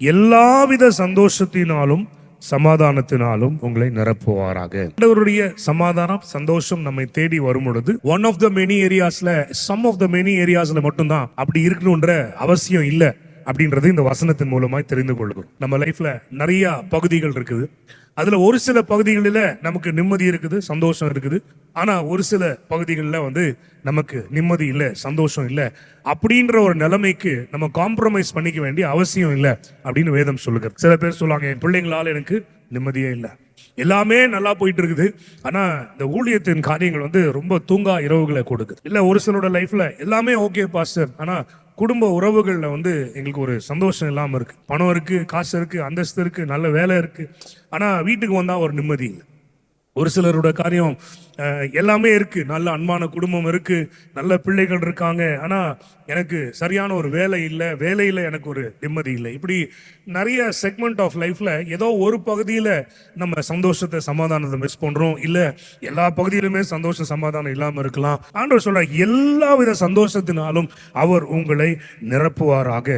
எல்லாவித சந்தோஷத்தினாலும் சமாதானத்தினாலும் உங்களை நிரப்புவாராக. ஆண்டவருடைய சமாதானம் சந்தோஷம் நம்மை தேடி வரும் பொழுது ஒன் ஆஃப் த மெனி ஏரியாஸ்ல சம் ஆஃப் த மெனி ஏரியாஸ்ல மட்டும்தான் அப்படி இருக்கணும்ன்ற அவசியம் இல்லை அப்படின்றது இந்த வசனத்தின் மூலமாய் தெரிந்து கொள்கிறோம். நம்ம லைஃப்ல நிறைய பகுதிகள் இருக்குது. அதுல ஒரு சில பகுதிகளில் நமக்கு நிம்மதி இருக்குது, சந்தோஷம் இருக்குது. ஆனா ஒரு சில பகுதிகளில் நமக்கு நிம்மதி இல்லை, சந்தோஷம் இல்லை. அப்படின்ற ஒரு நிலைமைக்கு நம்ம காம்ப்ரமைஸ் பண்ணிக்க வேண்டிய அவசியம் இல்லை அப்படின்னு வேதம் சொல்லுகிறது. சில பேர் சொல்லுவாங்க, என் பிள்ளைங்களால எனக்கு நிம்மதியே இல்லை, எல்லாமே நல்லா போயிட்டு இருக்குது, ஆனா இந்த ஊழியத்தின் காரியங்கள் ரொம்ப தூங்கா இரவுகளை கொடுக்குது. இல்ல ஒரு சிலரோட லைஃப்ல எல்லாமே ஓகே பாஸ்டர், ஆனா குடும்ப உறவுகளில் எங்களுக்கு ஒரு சந்தோஷம் இல்லாமல் இருக்கு. பணம் இருக்கு, காசு இருக்கு, அந்தஸ்து இருக்கு, நல்ல வேலை இருக்கு, ஆனா வீட்டுக்கு வந்தா ஒரு நிம்மதி இல்லை. ஒரு சிலரோட காரியம் எல்லாமே இருக்கு, நல்ல அன்பான குடும்பம் இருக்கு, நல்ல பிள்ளைகள் இருக்காங்க, ஆனா எனக்கு சரியான ஒரு வேலை இல்லை, வேலையில் எனக்கு ஒரு நிம்மதி இல்லை. இப்படி நிறைய செக்மெண்ட் ஆஃப் லைஃப்ல ஏதோ ஒரு பகுதியில் நம்ம சந்தோஷத்தை சமாதானத்தை மிஸ் பண்றோம். இல்லை எல்லா பகுதியிலுமே சந்தோஷம் சமாதானம் இல்லாமல் இருக்கலாம். ஆண்டவர் சொல்ற எல்லா வித சந்தோஷத்தினாலும் அவர் உங்களை நிரப்புவாராக.